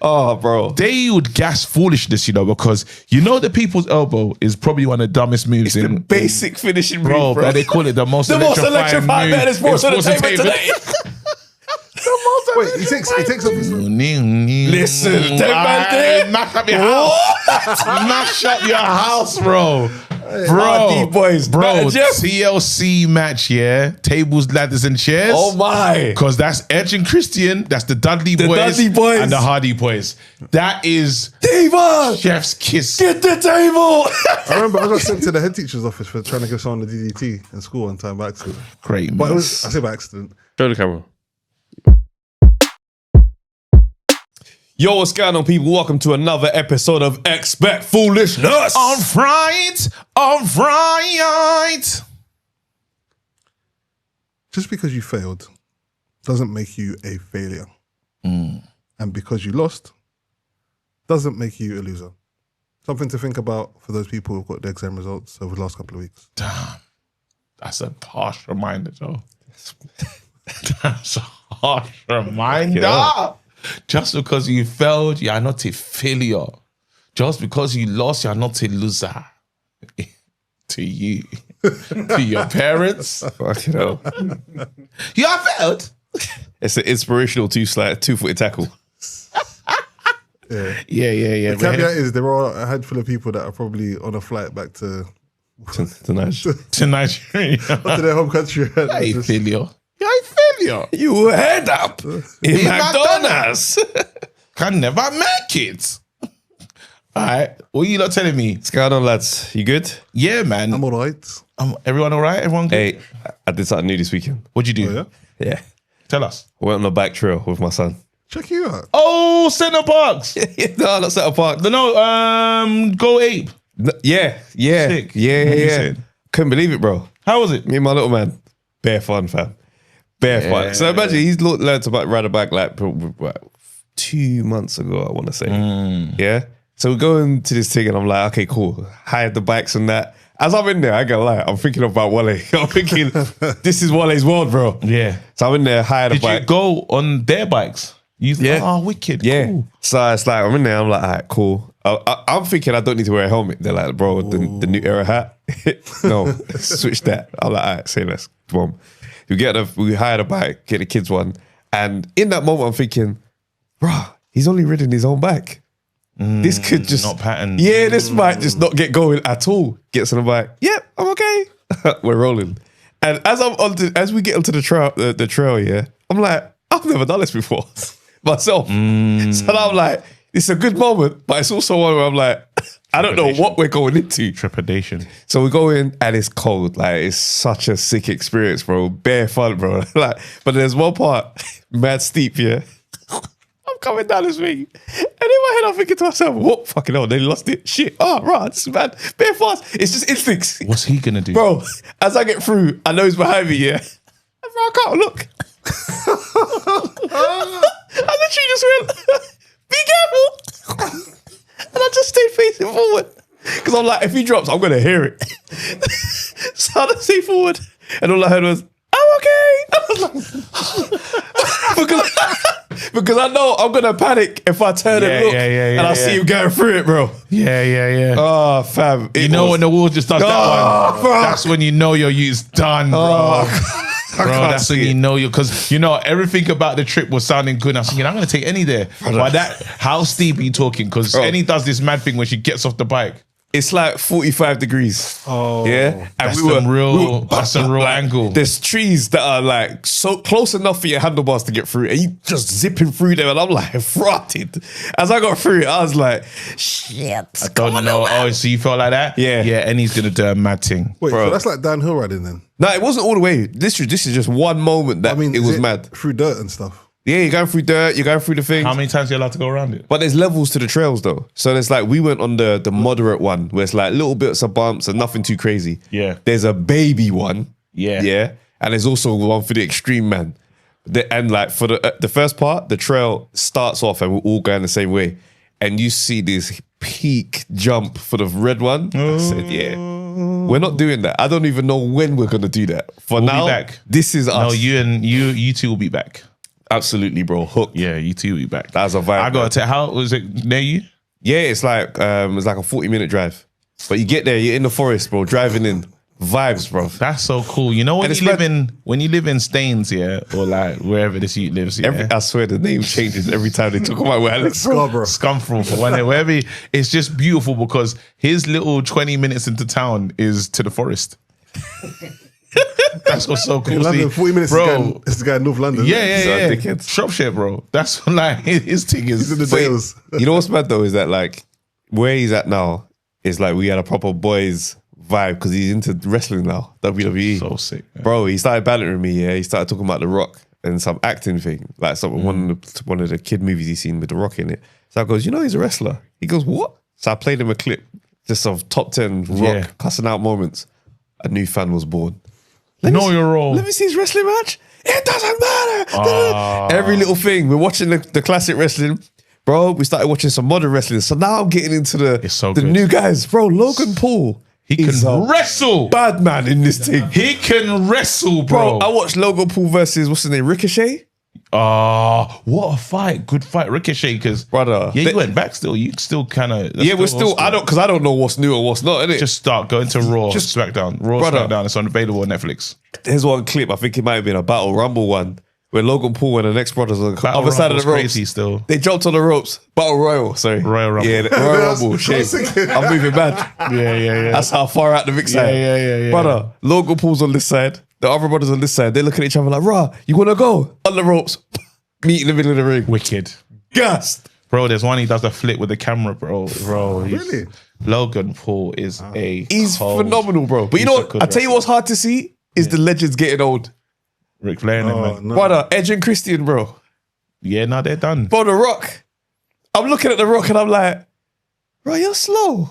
Oh, bro. They would gas foolishness, you know, because you know the people's elbow is probably one of the dumbest moves It's the basic finishing move, bro. They call it the most electrifying man in sports entertainment today. Wait, he takes off his... Listen, mash up your house. Mash up your house, bro. RD boys, bro, TLC match, yeah. Tables, ladders, and chairs. Oh my! Because that's Edge and Christian. That's the Dudley boys and the Hardy boys. That is Diva. Chef's kiss. Get the table. I remember I got sent to the head teacher's office for trying to give someone the DDT in school one time by accident. Great, but it was, I say by accident. Show the camera. Yo, what's going on, people? Welcome to another episode of Expect Foolishness. All right. Just because you failed doesn't make you a failure. And because you lost doesn't make you a loser. Something to think about for those people who've got their exam results over the last couple of weeks. Damn. That's a harsh reminder, Joe. That's a harsh reminder. Yeah. Just because you failed, you are not a failure. Just because you lost, you are not a loser. To you. To your parents. Fuck, you know. You have failed. It's an inspirational two-footed tackle. Yeah. The caveat is there are a handful of people that are probably on a flight back to Nigeria. To Nigeria. to their home country. You're a failure. You're a failure. You head up in McDonald's. Can never make it. All right. What are you not telling me? What's going on, lads? You good? Yeah, man. I'm all right. Everyone all right? Everyone good? Hey, I did something new this weekend. What'd you do? Oh, yeah? Yeah. Tell us. I went on a bike trail with my son. Check you out. Oh, Centre Parks. No, not Centre Park. No, Go Ape. Yeah. Sick. Yeah. Couldn't believe it, bro. How was it? Me and my little man. Bare fun, fam. Bare fun. So imagine he's learned to ride a bike like 2 months ago, I want to say. Yeah. So we're going to this thing and I'm like, okay, cool. Hired the bikes and that. As I'm in there, I ain't gonna lie, I'm thinking about Wale. I'm thinking, this is Wale's world, bro. Yeah. So I'm in there, hired a bike. Did you go on their bikes? Oh, wicked. Yeah. Cool. So it's like, I'm in there, I'm like, all right, cool. I'm thinking I don't need to wear a helmet. They're like, bro, the new era hat. No, switch that. I'm like, all right, say less. Boom. We hired a bike, get the kids one. And in that moment, I'm thinking, bro, he's only ridden his own bike. This could just not pattern. Yeah, this might just not get going at all. Gets on the bike. Yep, I'm okay. We're rolling. And as we get onto the trail, yeah, I'm like, I've never done this before myself. So now I'm like, it's a good moment, but it's also one where I'm like, I don't know what we're going into. Trepidation. So we go in and it's cold. Like, it's such a sick experience, bro. Bare fun, bro. Like, but there's one part, mad steep, yeah. I'm coming down this thing. And in my head, I'm thinking to myself, what? Fucking hell, they lost it. Shit. Oh, right, this is bad. Bare fast. It's just instincts. What's he going to do? Bro, as I get through, I know he's behind me, yeah. Bro, I can't look. I literally just went, be careful. And I just stayed facing forward. Because I'm like, if he drops, I'm going to hear it. So I stayed forward. And all I heard was, I'm okay. I was like, because I know I'm going to panic if I turn and look and I see him going through it, bro. Yeah. Oh, fam. You know when the wall just does that one? Bro. That's when you know your you's done, bro. Bro, that's when you know because everything about the trip was sounding good. And I was thinking, I'm going to take Annie there. But how steep are you talking? Because Annie does this mad thing when she gets off the bike. It's like 45 degrees. Oh, yeah. And that's some real angle. There's trees that are like so close enough for your handlebars to get through, and you just zipping through them. And I'm like, frotted. As I got through it, I was like, shit. I don't know. Oh, so you felt like that? Yeah. Yeah, Annie's going to do a mad thing. Wait, bro. so that's like downhill riding then? No, it wasn't all the way. This is just one moment that it was mad. Through dirt and stuff? Yeah, you're going through dirt, you're going through the thing. How many times are you allowed to go around it? But there's levels to the trails though. So there's like, we went on the moderate one where it's like little bits of bumps and nothing too crazy. Yeah. There's a baby one. Yeah. Yeah. And there's also one for the extreme man. And like for the first part, the trail starts off and we're all going the same way. And you see this peak jump for the red one. I said, yeah. We're not doing that. I don't even know when we're going to do that. For now, be back. This is us. No, you two will be back. Absolutely, bro. Hooked. Yeah, you two week back. That's a vibe. I got to tell. How was it near you? Yeah, it's like a 40-minute drive. But you get there, you're in the forest, bro, driving in. Vibes, bro. That's so cool. You know when you live in Staines, yeah, or like wherever this youth lives, yeah. I swear the name changes every time they talk about where I live. Scunthorpe, wherever it's just beautiful because his little 20 minutes into town is to the forest. That's what's so cool. In London, 40 minutes bro. Is the guy in North London. Yeah. Shropshire, bro. That's like his thing is. He's in the Dales. You know what's mad though is that like where he's at now is like we had a proper boys vibe because he's into wrestling now, WWE. So sick, man. Bro. He started bantering me. Yeah, he started talking about The Rock and some acting thing, like one of the kid movies he's seen with The Rock in it. So I goes, you know, he's a wrestler. He goes, what? So I played him a clip just of top 10 Rock cussing out moments. A new fan was born. Know your role. Let me see his wrestling match. It doesn't matter. Every little thing. We're watching the classic wrestling. Bro, we started watching some modern wrestling. So now I'm getting into the new guys. Bro, Logan Paul. He can wrestle. Bad man in this thing. He can wrestle, bro. I watched Logan Paul versus, what's his name, Ricochet? What a fight. Good fight. Ricochet, because brother. Yeah, you went back still. You still kind of. Yeah, we're still, I don't know what's new or what's not, innit? Just start going to Raw, SmackDown. Raw, SmackDown. It's available on Netflix. Here's one clip. I think it might have been a Battle Rumble one. Where Logan Paul and the next brothers on the other side of the ropes. Crazy still. They jumped on the ropes. Battle Royal, sorry. Royal Rumble. Yeah, Royal Rumble. Shame. I'm moving mad. Yeah. That's how far out the mix side. Yeah. Brother, Logan Paul's on this side. The other brothers on this side. They look at each other like, rah, you want to go? On the ropes. Meet in the middle of the ring. Wicked. Gassed. Bro, there's one he does a flip with the camera, bro. Really? Logan Paul is He's phenomenal, bro. But you know what? I tell you what's hard to see is the legends getting old. Ric Flair and them, man. No. Brother, Edge and Christian, bro. Yeah, no, they're done. Bro, The Rock. I'm looking at The Rock and I'm like, bro, you're slow.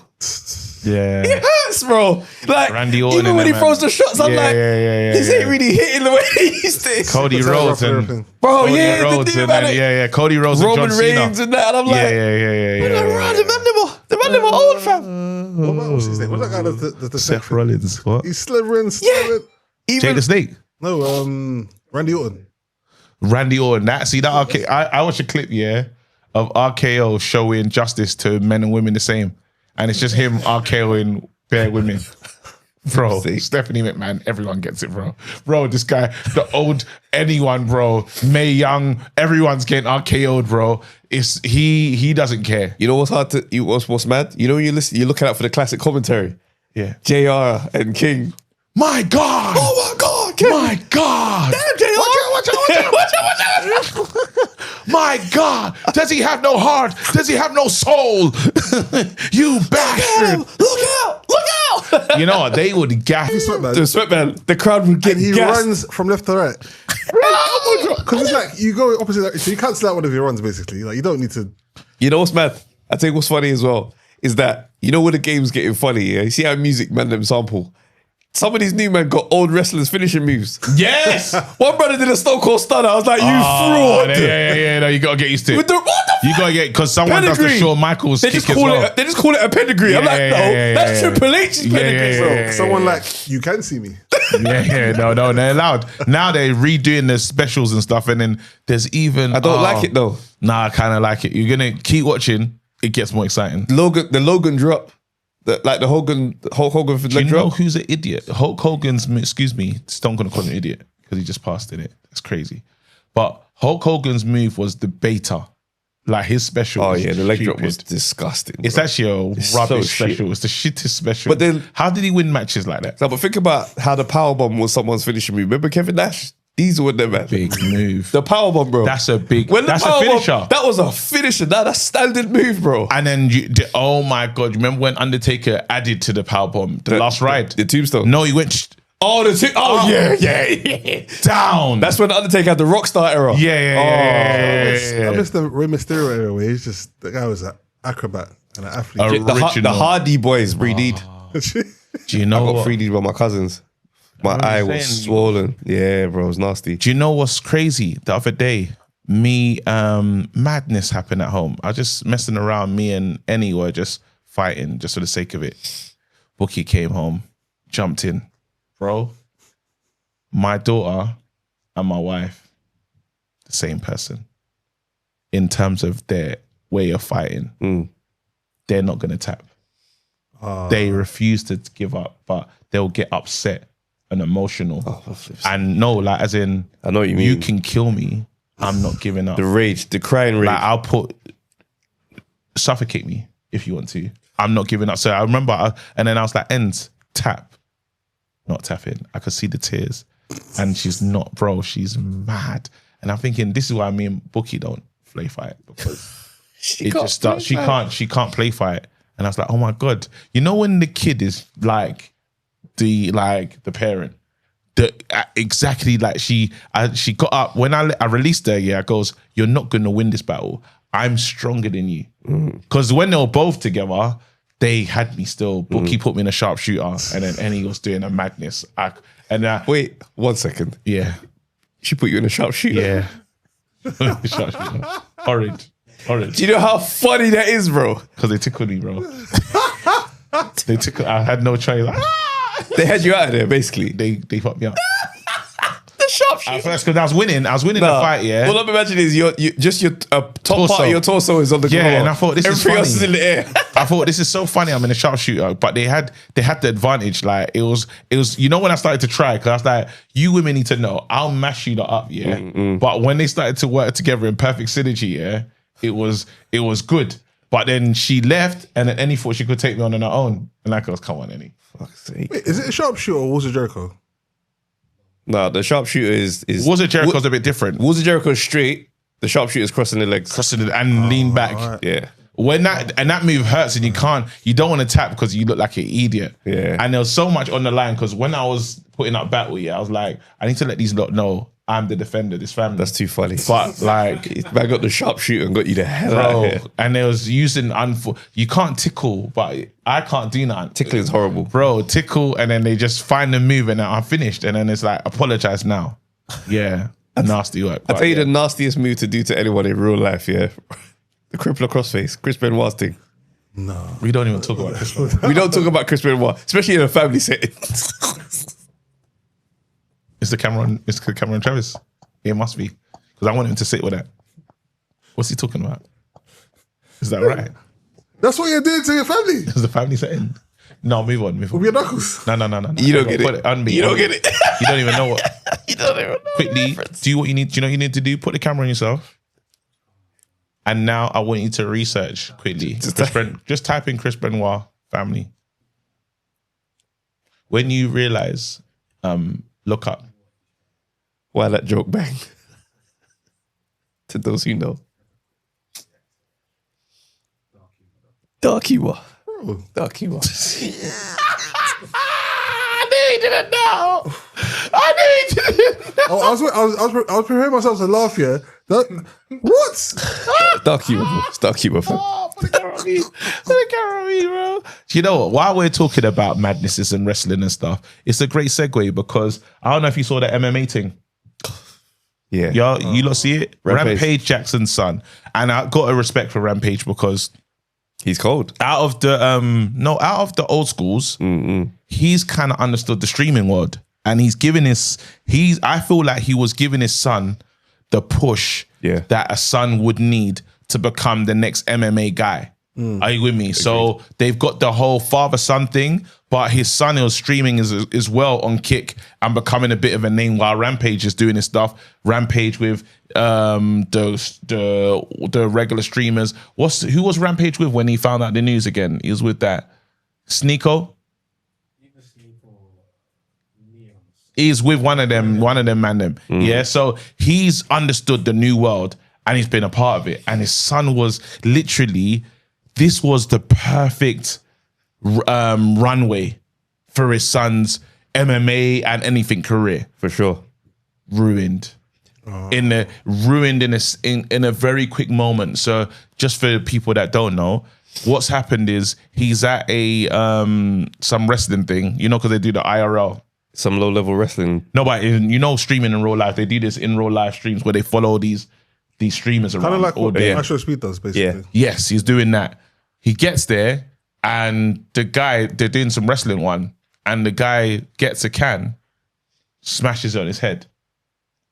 Yeah. It hurts, bro. Like, Randy Orton even when he throws the shots, I'm like, this ain't really hitting the way he used to. Cody Rhodes and bro, Cody Rhodes and Cody Rhodes Roman and John Cena. Reigns and that, and I'm like, the man them are old, fam. What's his name? What's that guy the Seth Rollins. What? He's slithering. Even Jake the Snake. No, Randy Orton. I watched a clip, of RKO showing justice to men and women the same. And it's just him RKOing bare women. Bro, Stephanie McMahon, everyone gets it, bro. Bro, this guy, the old anyone, bro. Mae Young, everyone's getting RKO'd, bro. He doesn't care. You know what's hard to what's mad? You know when you're looking out for the classic commentary. Yeah. JR and King. My God! Oh my God! King. My God! Damn, JR! Watch out! My God! Does he have no heart? Does he have no soul? You bastard! Look out! You know what? They would gaff. The sweatband. The crowd would get And he gassed. runs from left to right. Because it's like you go opposite direction. So you cancel out one of your runs, basically. Like you don't need to. You know what's mad? I think what's funny as well is that you know when the game's getting funny. Yeah, you see how music man them sample. Some of these new men got old wrestlers finishing moves. Yes! One brother did a Stone Cold Stunner. I was like, you fraud. Yeah. No, you gotta get used to it. What the You gotta get, because someone does the Shawn Michaels they kick just as call well. They just call it a pedigree. I'm like, no, that's Triple H's pedigree, bro. Someone like, you can see me. No, they're allowed. Now they're redoing the specials and stuff, and then there's even... I don't like it though. Nah, I kind of like it. You're gonna keep watching, it gets more exciting. The Logan drop. The Hulk Hogan for the leg Do you know drop. who's an idiot? Hulk Hogan's, excuse me, don't gonna call him an idiot because he just passed in it. That's crazy. But Hulk Hogan's move was the beta. Like his special. Oh yeah, the leg drop stupid. was disgusting. It's bro. actually a rubbish so special. It's the shittest special. But then, how did he win matches like that? No, but think about how the powerbomb was someone's finishing move. Remember Kevin Nash? These were them, man. Big move. The powerbomb, bro. That's a big. That's a finisher. That was a finisher. That's standard move, bro. And then, oh my God, remember when Undertaker added to the powerbomb, the last ride? The tombstone. No, he went... yeah. Down. That's when the Undertaker had the Rockstar era. Yeah. I missed the Rey Mysterio era where he's just, the guy was an acrobat and an athlete. The Hardy Boys, 3D'd. Do you know I got what? 3D'd by my cousins. My eye was swollen. Yeah, bro, it was nasty. Do you know what's crazy? The other day, madness happened at home. I was just messing around. Me and Annie were just fighting just for the sake of it. Bookie came home, jumped in. Bro, my daughter and my wife the same person in terms of their way of fighting. They're not going to tap. They refuse to give up, but they'll get upset and emotional. And no, like as in, I know what you mean. You can kill me. I'm not giving up. The rage, the crying rage. Like suffocate me if you want to. I'm not giving up. So I remember, and then I was like, ends, tap. Not tapping. I could see the tears. And she's not, bro, she's mad. And I'm thinking, this is why me and Bookie don't play fight, because she can't play fight. And I was like, oh my God. You know when the kid is like the parent, exactly like she got up when I released her, I goes, you're not gonna win this battle. I'm stronger than you. Because when they were both together, they had me still. Bookie put me in a sharpshooter, and then Annie was doing a madness. Wait, 1 second. Yeah. She put you in a sharpshooter? Yeah. Sharpshooter. Horrid. Do you know how funny that is, bro? Because they tickled me, bro. I had no choice. They had you out of there, basically. They fucked me up. The sharpshooter. At first, because I was winning the fight, yeah. All I'm imagining is your top torso. part of your torso is on the ground. Yeah, and I thought this is funny. Everything else is in the air. I thought this is so funny. I'm in a sharpshooter, but they had the advantage. Like it was. You know when I started to try, because I was like, you women need to know, I'll mash you lot up, yeah. But when they started to work together in perfect synergy, yeah, it was good. But then she left, and then Annie thought she could take me on her own, and I goes, come on, Annie. Fuck's sake. Wait, is it a sharpshooter or was it Jericho? No, the sharpshooter is Was it Jericho's a bit different? Was it Jericho's straight? The sharpshooter's crossing the legs. And lean back. Right. Yeah. When that move hurts and you don't want to tap because you look like an idiot. Yeah. And there was so much on the line, because when I was putting up battle, I was like, I need to let these lot know I'm the defender, this family. That's too funny. But like, I got the sharpshooter and got you the hell out of here. And there was using you can't tickle, but I can't do nothing. Tickling is horrible. Bro, tickle, and then they just find the move and I'm finished. And then it's like, apologize now. Yeah. Nasty work. I'll tell you the nastiest move to do to anyone in real life, yeah. The crippler crossface, Chris Benoit's thing. No. We don't even talk about Chris Benoit. We don't talk about Chris Benoit, especially in a family setting. It's the Cameron Travis. It must be. Because I want him to sit with that. What's he talking about? Is that right? That's what you're doing to your family. Is the family setting? No, move on. With your knuckles. No. You don't get it. On me. You don't get it. You don't even know what. You don't even know. Quickly, do what you need. Do you know what you need to do? Put the camera on yourself. And now I want you to research quickly. Just type in Chris Benoit family. When you realize, look up. Why that joke bang? To those who know. Dark humor. Dark humor. I knew he didn't know. I was preparing myself to laugh here. What? Dark humor, bro. It's dark humor. Put the camera on me. Put the camera on me, bro. You know what? While we're talking about madnesses and wrestling and stuff, it's a great segue, because I don't know if you saw the MMA thing. Yeah. You lot see it? Rampage Jackson's son. And I got a respect for Rampage, because he's cold. Out of the old schools, he's kind of understood the streaming world, and I feel like he was giving his son the push that a son would need to become the next MMA guy. Are you with me? Agreed. So they've got the whole father-son thing, but his son is streaming as well on Kick and becoming a bit of a name, while Rampage is doing his stuff. Rampage with the regular streamers. Who was Rampage with when he found out the news again? He was with that Sneeko. He's with one of them man. Yeah, so he's understood the new world and he's been a part of it. And his son was literally, this was the perfect runway for his son's MMA and anything career. For sure. Ruined. In a very quick moment. So just for people that don't know, what's happened is he's at a some wrestling thing, because they do the IRL. Some low-level wrestling. No, but streaming in real life, they do this in real life streams where they follow these streamers around. Kind of like all what day. Actual Speed does, basically. Yeah. Yes, he's doing that. He gets there, and the guy, they're doing some wrestling one, and the guy gets a can, smashes it on his head,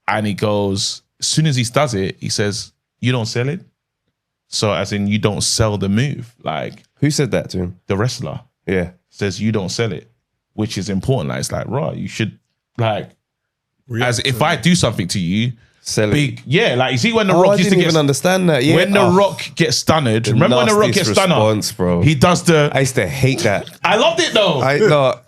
and he goes, as soon as he does it, he says, "You don't sell it." So as in, you don't sell the move. Like, Who said that to him? the wrestler Yeah. says, "You don't sell it," which is important. Like, it's like, right, you should like, as if I do something to you, Sell it. big, yeah. Like, you see when the Oh, Rock I used to didn't get even understand that. Yeah. when the Rock gets stunned. Remember when the Rock nastiest gets stunned? response, bro. He does the. I used to hate that. I loved it though.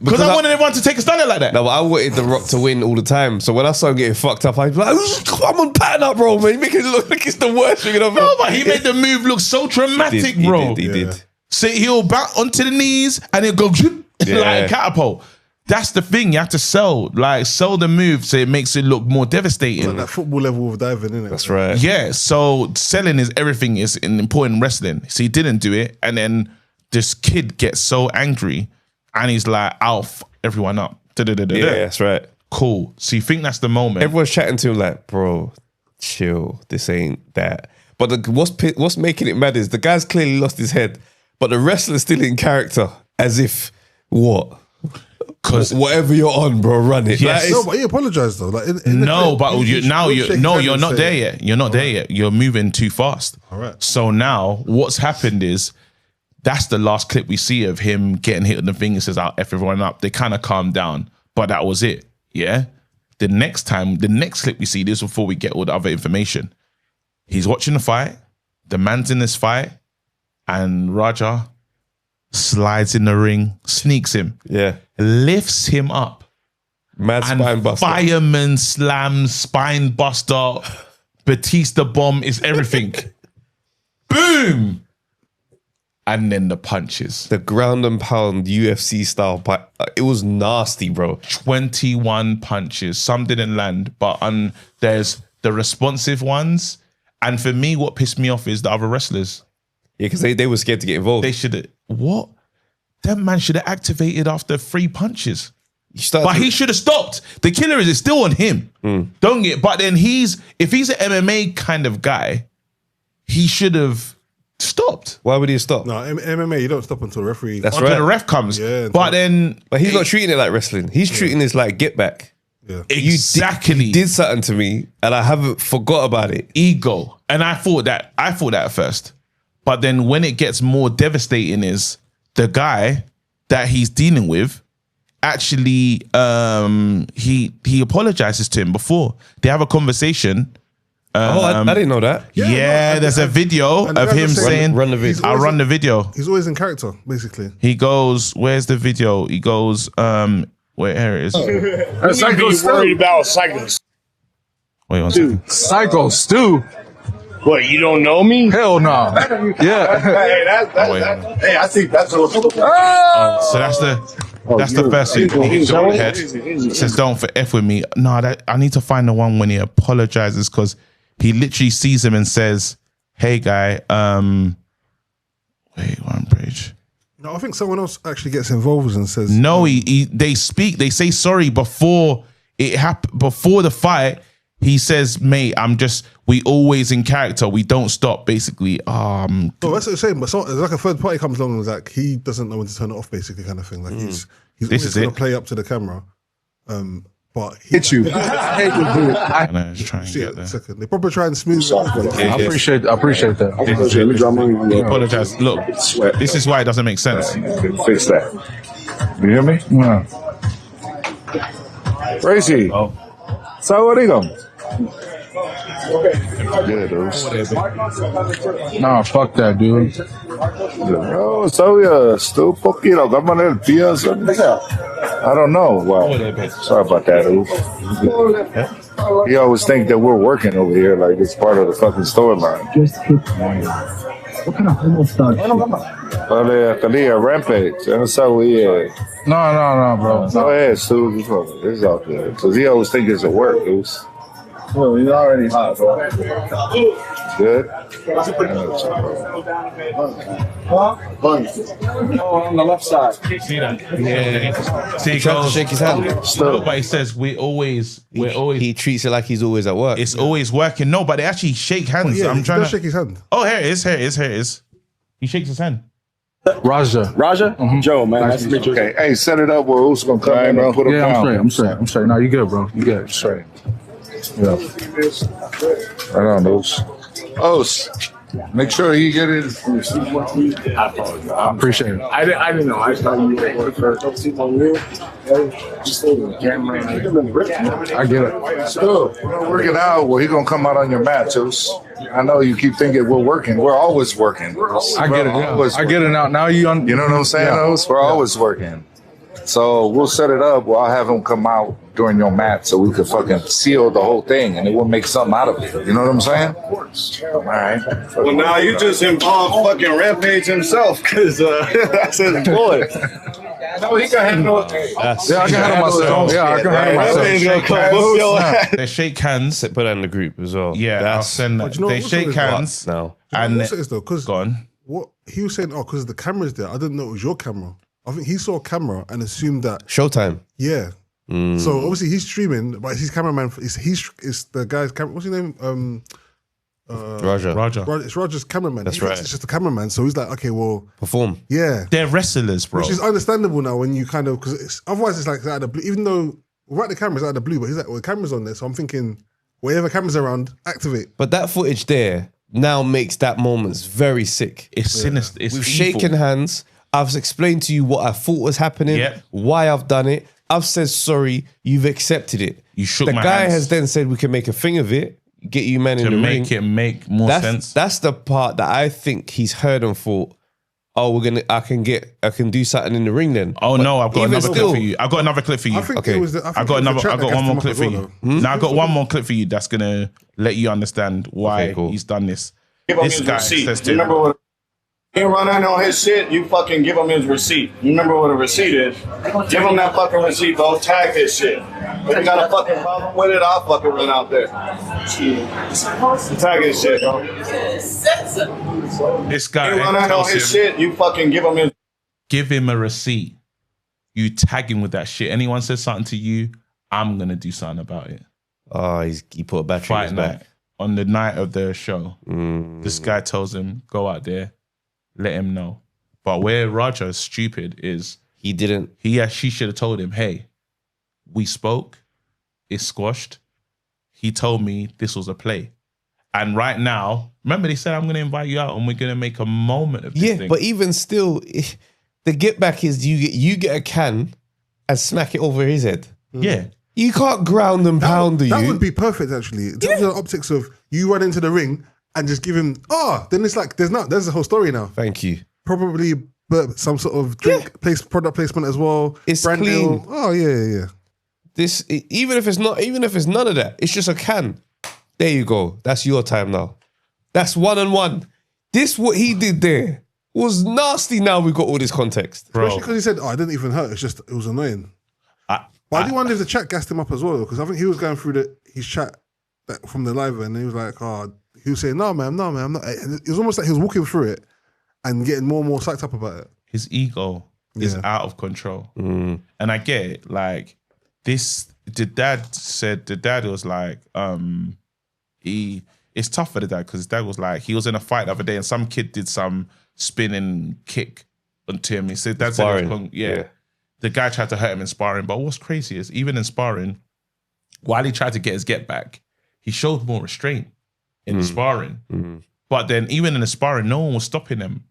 Because I wanted everyone to take a stunner like that. No, but I wanted The Rock to win all the time. So when I saw him getting fucked up, I was like, come on, pattern up, bro, man. You make it look like it's the worst thing ever. No, but he made the move look so dramatic, bro. He did. So he'll bounce onto the knees and he'll go like a catapult. That's the thing. You have to sell the move so it makes it look more devastating. Like that football level of diving, innit? That's right. Yeah. So selling is everything is important in wrestling. So he didn't do it. And then this kid gets so angry and he's like, I'll everyone up. Yeah, that's right. Cool. So you think that's the moment. Everyone's chatting to him like, bro, chill. This ain't that. But what's making it mad is the guy's clearly lost his head, but the wrestler's still in character as if, what? Because whatever you're on, bro, run it. Yes. No, but he apologized though. Like No, but you're not there yet. You're not there yet. You're moving too fast. All right. So now what's happened is that's the last clip we see of him getting hit on the thing and says, I'll F everyone up. They kind of calmed down, but that was it. Yeah. The next clip we see, this before we get all the other information. He's watching the fight. The man's in this fight, and Raja slides in the ring, sneaks him, lifts him up. Mad spine buster. Fireman slam, spine buster, Batista bomb is everything. Boom! And then the punches. The ground and pound UFC style, but it was nasty, bro. 21 punches. Some didn't land, but there's the responsive ones. And for me, what pissed me off is the other wrestlers. Yeah, because they were scared to get involved. They should have, what? That man should have activated after 3 punches. He should have stopped. The killer is still on him. But then if he's an MMA kind of guy, he should have stopped. Why would he stop? No, MMA, you don't stop until the referee. That's Until right. the ref comes. Yeah, but he's not treating it like wrestling. He's treating this like get back. Yeah. Exactly. You did something to me and I haven't forgot about it. Ego. And I thought that at first. But then when it gets more devastating is the guy that he's dealing with actually he apologizes to him before. They have a conversation. I didn't know that. Yeah, there's a video of him saying, run the video. I'll run the video. He's always in character, basically. He goes, where's the video? He goes, here it is. Psycho Stu. Worried about Psycho. Wait one second. Psycho Stu. What, you don't know me? Hell no. Yeah. Hey, I think that's a. So that's the first thing. He gets on the head, says, don't for F with me. No, I need to find the one when he apologizes because he literally sees him and says, hey guy, wait, Rampage. No, I think someone else actually gets involved and says no. They say sorry before it happened. Before the fight, he says, "Mate, we always in character. We don't stop." Basically, Oh, that's what I'm saying. But there's like a third party comes along and is like he doesn't know when to turn it off, basically, kind of thing. Like he's always going to play up to the camera. But hit you. I'm gonna try and get there. Second. They probably try and smooth it out. I appreciate that. He apologized. Look, this is why it doesn't make sense. Fix that. You hear me? Yeah. Crazy. Oh. Saludigo. Yeah, dude. Nah, fuck that, dude. Oh, sabía, estuvo un poquito. Cámara el pie. I don't know. Wow. Sorry about that, dude. You always think that we're working over here like it's part of the fucking storyline. What kind of homo stuff? Kalia, Rampage. That's how we. No, bro. Go ahead, Stu. This is out there. Because he always think it's a work, dude. Well, he's already hot, bro. Good. Oh, on the left side. See that? Yeah. See, he Trying to goes, shake his hand. no, but he says we're always. He treats it like he's always at work. It's always working. No, but they actually shake hands. Yeah, I'm he trying does to shake his hand. Oh, here it is. He shakes his hand. Raja. Joe, man. Nice to meet you. Okay, hey, set it up where who's gonna come in and put him Yeah, down. I'm straight. No, you good, bro. You good. Straight. Yeah. Right on, those. Oh, make sure he get it. I appreciate it. I didn't know. I thought you were for just the camera. I get it. Still, we're working out. Well, he gonna come out on your mat, Toos. I know you keep thinking we're working. We're always working. I get it. I get it now. Now you know what I'm saying, Toos? We're always working. So we'll set it up. We'll have him come out during your mat so we could fucking seal the whole thing and it will make something out of it. You know what I'm saying? Of course. All right. Well, now you just involved fucking Rampage himself because that's his boy. No, he can handle it. Yeah, I can handle myself. Yeah, I can handle myself. They shake hands. Put that in the group as well. Yeah, I'll send that. They shake hands. No. And because gone. What he was saying, because the camera's there. I didn't know it was your camera. I think he saw a camera and assumed that Showtime. Yeah. So obviously he's streaming, but his cameraman is the guy's camera. What's his name? Roger. It's Roger's cameraman. That's right. It's just a cameraman. So he's like, okay, well, perform. Yeah. They're wrestlers, bro. Which is understandable now when you kind of because otherwise it's like out of the blue. Even though the camera's out of the blue, but he's like, well, the camera's on there, so I'm thinking whenever camera's around, activate. But that footage there now makes that moment very sick. It's sinister. It's We've evil. shaken hands. I've explained to you what I thought was happening, why I've done it. I've said sorry. You've accepted it. You shook the my guy hands. has then said we can make a thing of it, get you man in the ring. To make it make more sense. That's the part that I think he's heard and thought, oh, I can do something in the ring then. Oh but no, I've got another clip for you. I've got another clip for you. I think Okay. I got one more clip for you. Now I got one more clip for you that's gonna let you understand why he's done this. Give him This his guy receipt. says to Remember what? He run in on his shit. You fucking give him his receipt. You remember what a receipt is? Give him that fucking receipt, bro. Tag his shit. If you got a fucking problem with it, I'll fucking run out there. Tag his shit, bro. This guy He run in on tells his him, shit. You fucking give him his. give him a receipt. You tag him with that shit. Anyone says something to you, I'm gonna do something about it. Oh, he put a battery Fight in his night back. on the night of the show. This guy tells him, go out there, let him know. But where Roger is stupid is He didn't. she should have told him, hey, we spoke, it's squashed. He told me this was a play. And right now, remember they said I'm gonna invite you out and we're gonna make a moment of this thing. But even still, the get back is you get a can and smack it over his head. Yeah. You can't ground and pound you. That would be perfect actually. In terms of the optics of you run into the ring and just give him then it's like there's a whole story now. Thank you. Probably some sort of product placement as well. It's brand clean. deal. Oh yeah. This even if it's none of that, it's just a can. There you go. That's your time now. That's 1-on-1. This what he did there was nasty. Now we got all this context, Especially because he said, "Oh, it didn't even hurt. It's just it was annoying." But I do wonder if the chat gassed him up as well, because I think he was going through his chat from the live and he was like, "Oh," he was saying, "No, man, I'm not." And it was almost like he was walking through it and getting more and more psyched up about it. His ego is out of control. And I get it. Like this, the dad was like, it's tough for the dad because his dad was like, he was in a fight the other day and some kid did some spinning kick onto him. He said, "That's it." The guy tried to hurt him in sparring. But what's crazy is even in sparring, while he tried to get his get back, he showed more restraint in the sparring. But then even in the sparring, no one was stopping him.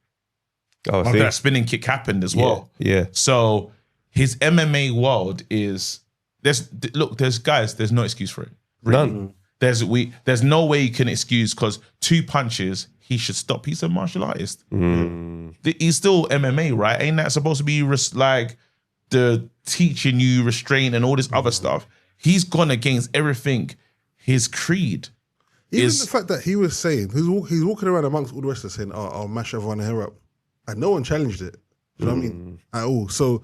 Oh, That spinning kick happened as well. Yeah. So his MMA world is there's no excuse for it. Really. None. There's no way you can excuse because 2 punches he should stop. He's a martial artist. He's still MMA, right? Ain't that supposed to be like the teaching you restraint and all this other stuff? He's gone against everything. His creed. Even the fact that he was saying he's walking around amongst all the rest of us saying, "Oh, I'll mash everyone here up," and no one challenged it. Do you know what I mean? At all. So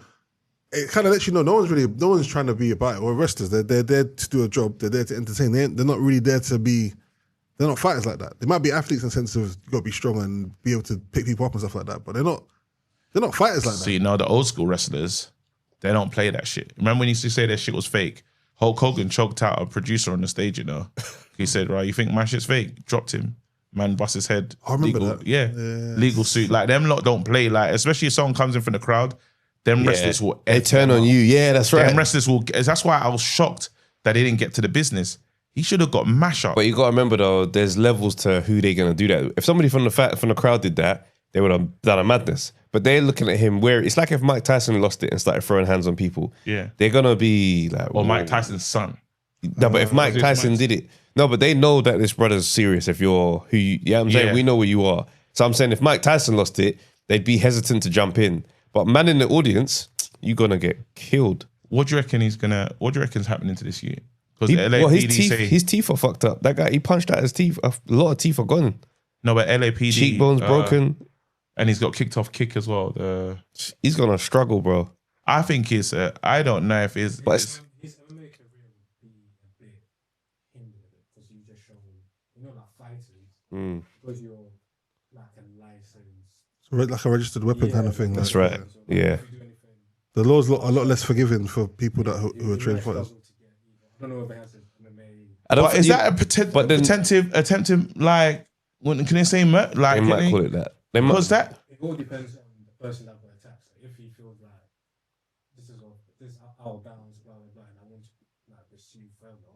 it kind of lets you know no one's trying to be about it. Or wrestlers, they're there to do a job. They're there to entertain. They're not really there to be. They're not fighters like that. They might be athletes in the sense of you got to be strong and be able to pick people up and stuff like that. But they're not fighters like that. So you know the old school wrestlers, they don't play that shit. Remember when he used to say that shit was fake? Hulk Hogan choked out a producer on the stage, you know. He said, "Right, you think my shit's fake?" Dropped him. Man bust his head. I remember legal, that. Yeah. Legal suit. Like them lot don't play. Like, especially if someone comes in from the crowd, them wrestlers will They turn on you. Yeah, that's right. Them wrestlers will. That's why I was shocked that they didn't get to the business. He should have got mash up. But you got to remember though, there's levels to who they're gonna do that. If somebody from the crowd did that, they would have done a madness. But they're looking at him where it's like if Mike Tyson lost it and started throwing hands on people. Yeah. They're gonna be like, Or Mike Tyson's son. No, but if Mike Tyson did it, no, but they know that this brother's serious. If you're who you, yeah, I'm saying Yeah. we know where you are. So I'm saying if Mike Tyson lost it, they'd be hesitant to jump in. But man in the audience, you're gonna get killed. What do you reckon what do you reckon's happening to this year? Because his teeth are fucked up. That guy, he punched out his teeth. A lot of teeth are gone. No, but LAPD Cheekbones broken. And he's got kicked off kick as well. He's gonna struggle, bro. I think it's I don't know if it's But it's- His MMA career would be a bit hindered because you just show, like fighters, because you're like a license. Like a registered weapon kind of thing. That's like, right. Yeah. The law's a lot less forgiving for people who are trained fighters. I don't know if it has an MMA. But is that a attempted like? Can they say like? They might call it that. They might. Because that It all depends on the person that got attacked. So if he feels like this is out of bounds, blah blah blah, and I want to like pursue further,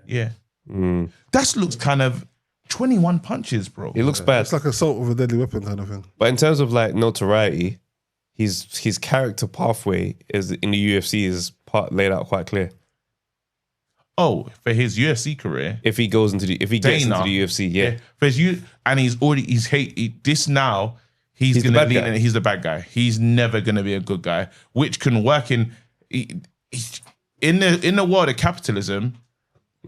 then that looks kind of 21 punches, bro. It looks bad. It's like assault with a deadly weapon kind of thing. But in terms of like notoriety, his character pathway is in the UFC is laid out quite clear. Oh, for his UFC career, If he gets into the UFC, yeah. For his and he's He's the gonna bad lean guy. in, he's the bad guy. He's never gonna be a good guy, which can work in the world of capitalism.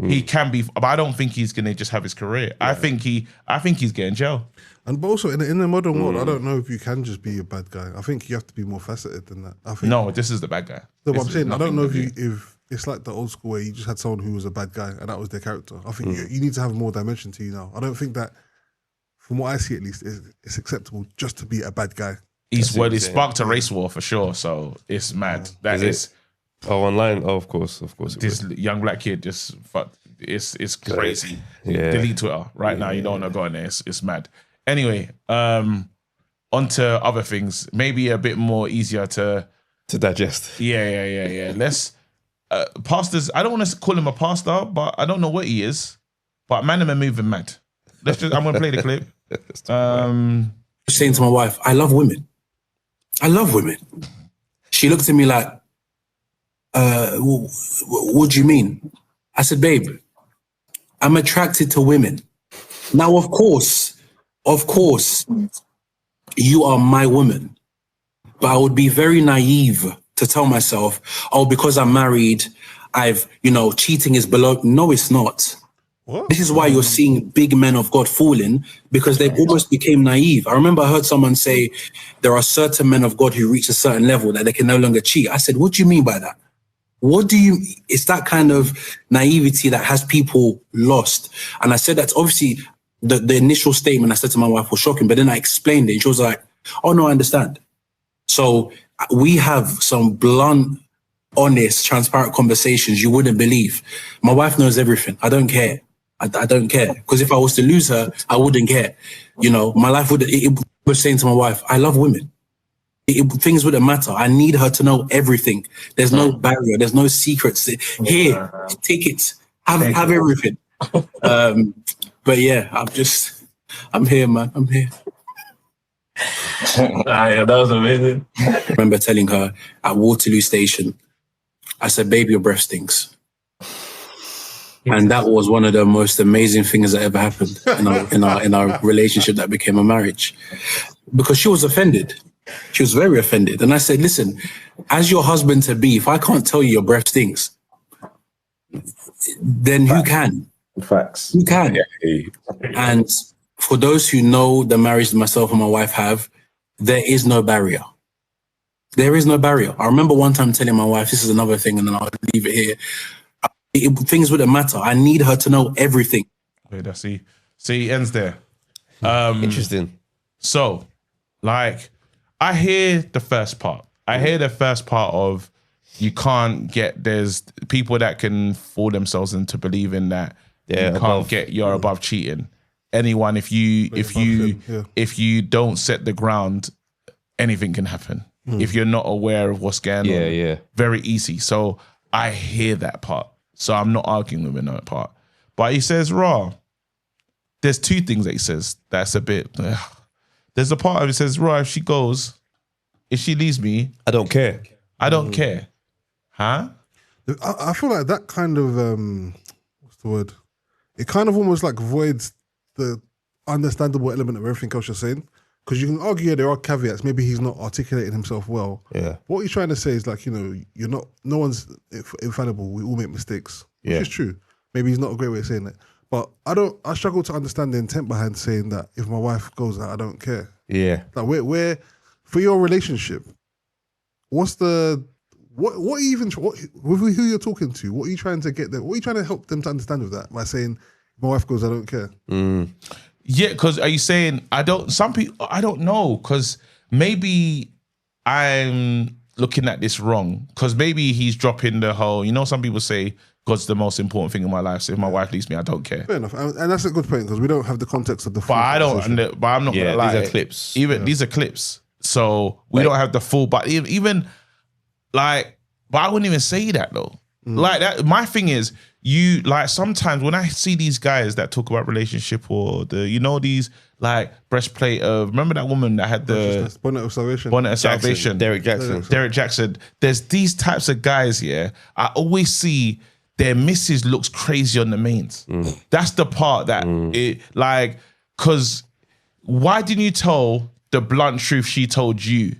He can be, but I don't think he's gonna just have his career. I think he's getting jail. And but also in the modern world, I don't know if you can just be a bad guy. I think you have to be more faceted than that. I think No, this is the bad guy. No, but This I'm is saying I don't know nothing if it's like the old school where you just had someone who was a bad guy and that was their character. I think you need to have more dimension to you now. I don't think that, from what I see at least, it's acceptable just to be a bad guy. It sparked a race war for sure. So it's mad. That is online. Oh, of course. this young black kid just fucked. It's crazy. Yeah. Delete Twitter right now. You don't want to go in there. It's mad. Anyway, on to other things. Maybe a bit more easier to digest. Yeah. Let's pastors. I don't want to call him a pastor, but I don't know what he is. But man, I'm moving mad. I'm gonna play the clip. Saying to my wife, I love women. I love women. She looked at me like, what do you mean? I said, babe, I'm attracted to women. Now, of course, you are my woman. But I would be very naive to tell myself, oh, because I'm married, cheating is below. No, it's not. What? This is why you're seeing big men of God falling, because they've almost became naive. I remember I heard someone say there are certain men of God who reach a certain level that they can no longer cheat. I said, what do you mean by that? It's that kind of naivety that has people lost. And I said that's obviously the initial statement I said to my wife was shocking, but then I explained it and she was like, oh no, I understand. So we have some blunt, honest, transparent conversations you wouldn't believe. My wife knows everything. I don't care. I don't care. Because if I was to lose her, I wouldn't care. My life it was saying to my wife, I love women. Things wouldn't matter. I need her to know everything. There's no barrier. There's no secrets. Here, take it. Have everything. But yeah, I'm here, man. I'm here. Yeah, that was amazing. I remember telling her at Waterloo Station, I said, baby, your breath stinks. And that was one of the most amazing things that ever happened in our relationship that became a marriage. Because she was offended. She was very offended. And I said, listen, as your husband to be, if I can't tell you your breath stinks, then who can? Facts. Who can? And for those who know the marriage that myself and my wife have, there is no barrier. There is no barrier. I remember one time telling my wife, this is another thing, and then I'll leave it here. Things wouldn't matter. I need her to know everything. Wait, that's see, he ends there. Interesting. So, I hear the first part. I hear the first part of you can't get. There's people that can fool themselves into believing that you're above cheating. Anyone, if you don't set the ground, anything can happen. If you're not aware of what's going on, very easy. So I hear that part. So I'm not arguing with that part. But he says, raw. There's two things that he says that's a bit. There's a part of it says, raw, if she goes, if she leaves me, I don't care. I don't care. Huh? I feel like that kind of what's the word? It kind of almost like voids the understandable element of everything else you're saying. Because you can argue there are caveats. Maybe he's not articulating himself well. Yeah. What he's trying to say is like, you're not. No one's infallible. We all make mistakes, which is true. Maybe he's not a great way of saying it. But I struggle to understand the intent behind saying that if my wife goes out, I don't care. Yeah. Like where for your relationship, what's the what with who you're talking to? What are you trying to get them? What are you trying to help them to understand with that by saying if my wife goes, I don't care? Yeah, because are you saying I don't? Some people I don't know because maybe I'm looking at this wrong because maybe he's dropping the whole. Some people say God's the most important thing in my life. So if my wife leaves me, I don't care. Fair enough, and that's a good point because we don't have the context of the. But I don't. But I'm not gonna lie. These are clips. These are clips. So we don't have the full. But even like, but I wouldn't even say that though. Like that. My thing is. You like sometimes when I see these guys that talk about relationship or these like breastplate of remember that woman that had the bonnet of salvation, Derek Jackson. There's these types of guys. Yeah, I always see their missus looks crazy on the mains. That's the part that it like because why didn't you tell the blunt truth she told you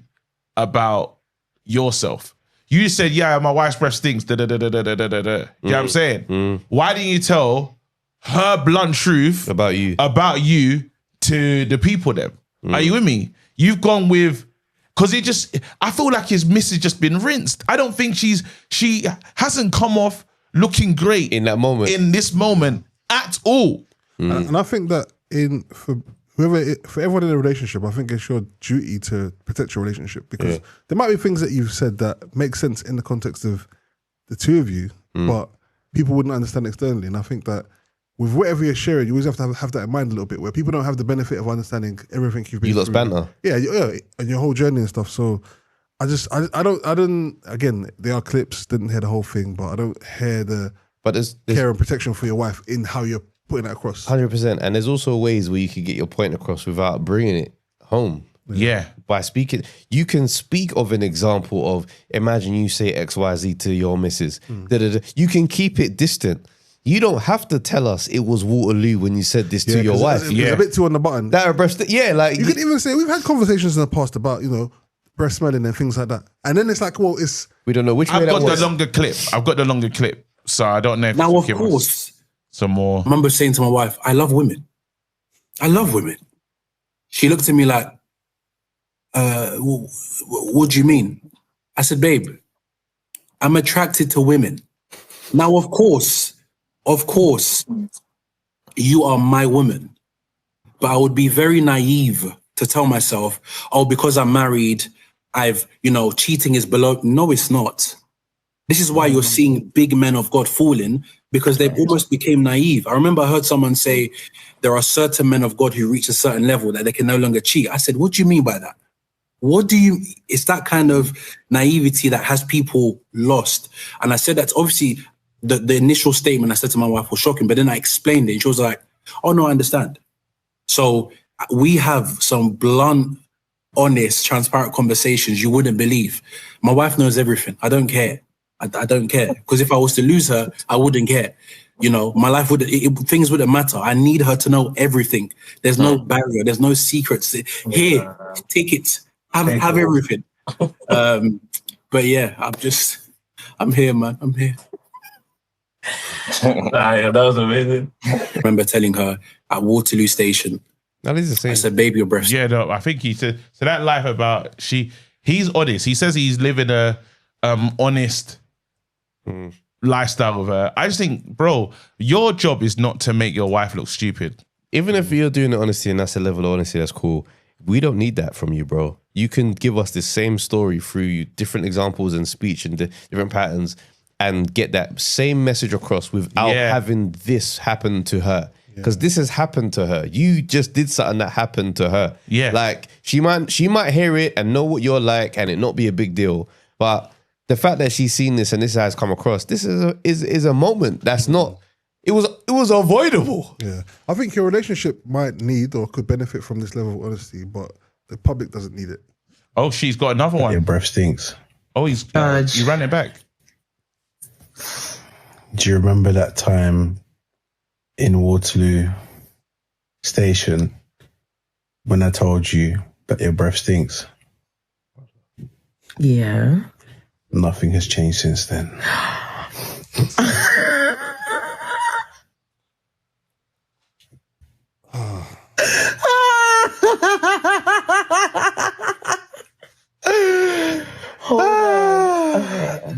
about yourself? You just said, yeah, my wife's breath stinks. You know what I'm saying? Why didn't you tell her blunt truth about you to the people then? Are you with me? You've gone with, because I feel like his miss has just been rinsed. I don't think she hasn't come off looking great in that moment, in this moment at all. And I think that for everyone in a relationship, I think it's your duty to protect your relationship because there might be things that you've said that make sense in the context of the two of you, but people wouldn't understand externally. And I think that with whatever you're sharing, you always have to have that in mind a little bit, where people don't have the benefit of understanding everything you've been through. You lot's banter. Yeah, and your whole journey and stuff. So I don't. Again, there are clips. Didn't hear the whole thing, but I don't hear the care and protection for your wife in how you're putting that across. 100%. And there's also ways where you can get your point across without bringing it home. Yeah. By speaking, you can speak of an example of, imagine you say XYZ to your missus. You can keep it distant. You don't have to tell us it was Waterloo when you said this to your wife. It's a bit too on the button. Like you could even say, we've had conversations in the past about, breast smelling and things like that. And then it's like, well, we don't know which way that was. I've got the longer clip. So I don't know if now, of course. Some more. I remember saying to my wife, I love women. She looked at me like, what do you mean? I said, babe, I'm attracted to women. Now, of course, you are my woman. But I would be very naive to tell myself, because I'm married, cheating is below. No, it's not. This is why you're seeing big men of God falling, because they've almost became naive. I remember I heard someone say there are certain men of God who reach a certain level that they can no longer cheat. I said, what do you mean by that? It's that kind of naivety that has people lost. And I said that's obviously the initial statement I said to my wife was shocking, but then I explained it and she was like, oh no, I understand. So we have some blunt, honest, transparent conversations you wouldn't believe. My wife knows everything. I don't care. I don't care, because if I was to lose her, I wouldn't care. My life things wouldn't matter. I need her to know everything. There's no barrier. There's no secrets. Here, take it. Have everything. But yeah, I'm here, man. I'm here. That was amazing. I remember telling her at Waterloo Station. That is the same. I said, baby, your breast. Yeah, no, I think he said so. That life about he's honest. He says he's living a honest lifestyle with her. I just think, bro, your job is not to make your wife look stupid. Even if you're doing the honesty and that's a level of honesty, that's cool. We don't need that from you, bro. You can give us the same story through different examples and speech and different patterns and get that same message across without having this happen to her. Because this has happened to her. You just did something that happened to her. Yeah. Like, she might hear it and know what you're like and it not be a big deal. But the fact that she's seen this and this has come across, this is a moment that's not, It was avoidable. Yeah, I think your relationship might need or could benefit from this level of honesty, but the public doesn't need it. Oh, she's got another one. Your breath stinks. Oh, he ran it back. Do you remember that time in Waterloo Station when I told you that your breath stinks? Yeah. Nothing has changed since then.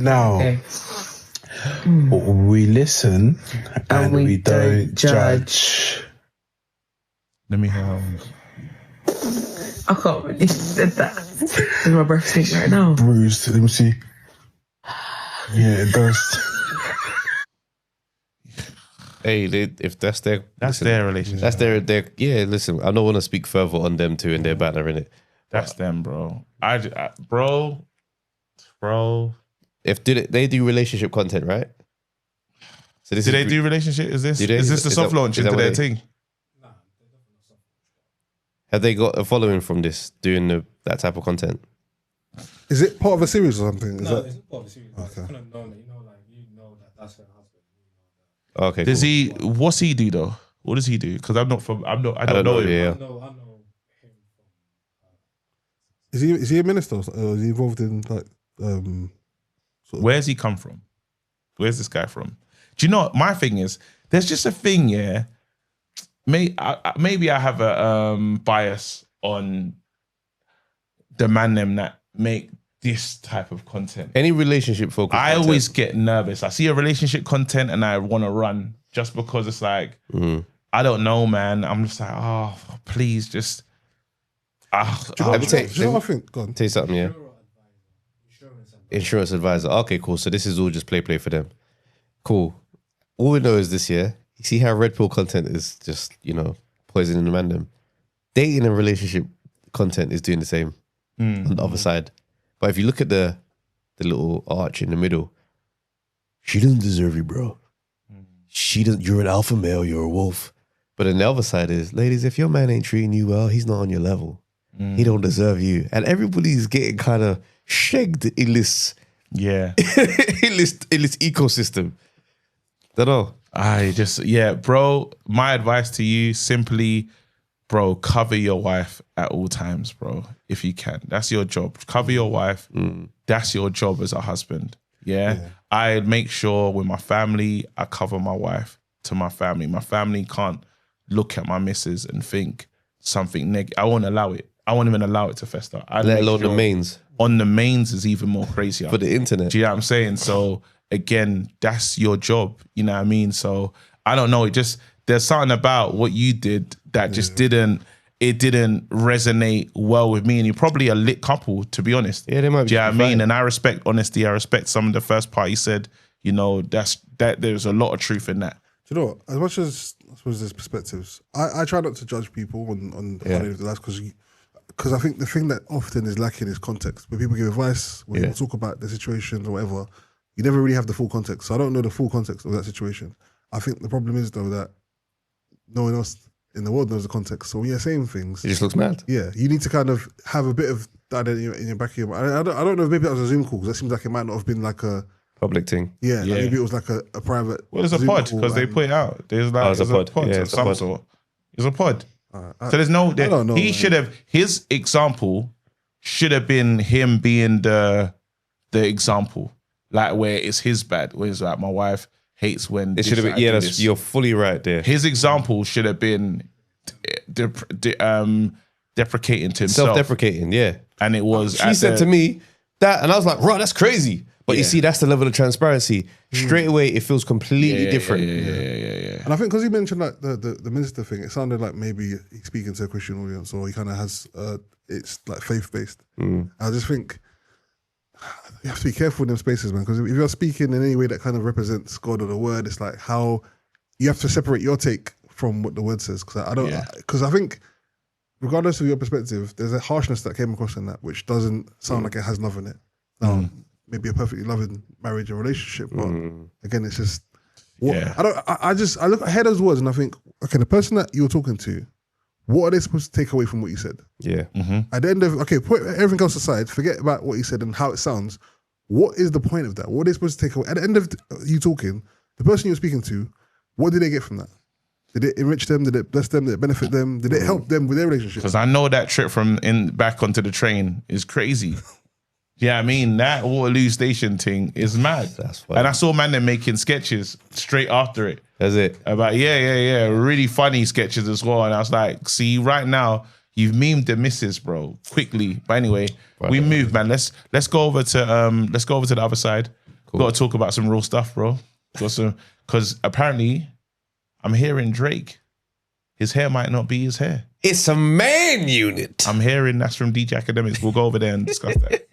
Now, okay. We listen and we don't judge. Let me I can't believe you said that. Does my breath stink right now? Bruised. Let me see. Yeah, it does. Hey, if that's their relationship. That's their yeah. Listen, I don't want to speak further on them two and their banner in it. That's them, bro. Bro. If they do relationship content, right? So do they do relationship? Is this the soft launch into their thing? Have they got a following from this doing that type of content? Is it part of a series or something? No, it's part of a series. Okay. Kind of known that, you know that that's her husband. Okay. Does he? What's he do though? What does he do? Because I don't know him. Yeah. I know him from. Is he a minister or is he involved in like? Where's he come from? Where's this guy from? Do you know what? My thing is, there's just a thing, yeah. Maybe I have a bias on the man them that make this type of content. Any relationship focused I content. always get nervous. I see a relationship content and I want to run just because it's like, I don't know, man. I'm just like, oh, please just. Let me tell you what I think. Go on. Tell you something, yeah. Insurance advisor. Okay, cool. So this is all just play for them. Cool. All we know is this year. You see how red pill content is just, poisoning the random. Dating and relationship content is doing the same on the other side. But if you look at the little arch in the middle, she doesn't deserve you, bro. She doesn't. You're an alpha male. You're a wolf. But then the other side is, ladies, if your man ain't treating you well, he's not on your level. He don't deserve you. And everybody's getting kind of shagged in this, in this ecosystem. Don't know. Bro, my advice to you, simply, bro, cover your wife at all times, bro, if you can. That's your job. Cover your wife. That's your job as a husband. Yeah. I make sure with my family, I cover my wife to my family. My family can't look at my missus and think something negative. I won't allow it. I won't even allow it to fester. Let alone the mains. On the mains is even more crazier. For the internet. Do you know what I'm saying? So again, that's your job. You know what I mean? So I don't know. There's something about what you did that just didn't resonate well with me. And you're probably a lit couple, to be honest. Yeah, they might be. Do you know what I mean? And I respect honesty. I respect some of the first part you said, there's a lot of truth in that. Do you know what? As much as I suppose there's perspectives, I try not to judge people on how they live their lives because I think the thing that often is lacking is context. When people give advice, when people talk about the situations or whatever, you never really have the full context. So I don't know the full context of that situation. I think the problem is though that no one else in the world knows the context. So when you're saying things, it just looks mad. Yeah, you need to kind of have a bit of that in your back of your mind. I don't know if maybe that was a Zoom call because that seems like it might not have been like a public thing. Yeah. Like maybe it was like a private. Well, it's a pod because they put it out. There's like it's a pod. Yeah, of some sort. It's a pod. So there's no. I don't know. His example should have been him being the example, like where it's his bad. Where it's like my wife hates when it should have been. Yeah, you're fully right there. His example should have been deprecating to himself, self-deprecating. Yeah, and it was. She said to me that, and I was like, "Bro, that's crazy." But you see, that's the level of transparency. Straight away, it feels completely different. Yeah. And I think because he mentioned like the minister thing, it sounded like maybe he's speaking to a Christian audience, or he kind of has it's like faith based. I just think you have to be careful in them spaces, man. Because if you're speaking in any way that kind of represents God or the word, it's like how you have to separate your take from what the word says. Because I think regardless of your perspective, there's a harshness that came across in that, which doesn't sound like it has love in it. Now, maybe a perfectly loving marriage or relationship, but again, it's just Yeah. I look at those words and I think, okay, the person that you're talking to, what are they supposed to take away from what you said? Yeah. At the end of, okay, put everything else aside, forget about what you said and how it sounds. What is the point of that? What are they supposed to take away? At the end of you talking, the person you're speaking to, what did they get from that? Did it enrich them? Did it bless them? Did it benefit them? Did it help them with their relationship? Because I know that trip from back onto the train is crazy. Yeah, I mean, that Waterloo Station thing is mad. That's funny. And I saw man them making sketches straight after it. That's it. About, really funny sketches as well. And I was like, see, right now, you've memed the missus, bro, quickly. But anyway, we moved, man. Let's go over to the other side. Cool. Got to talk about some real stuff, bro. Because apparently, I'm hearing Drake. His hair might not be his hair. It's a man unit. I'm hearing that's from DJ Academics. We'll go over there and discuss that.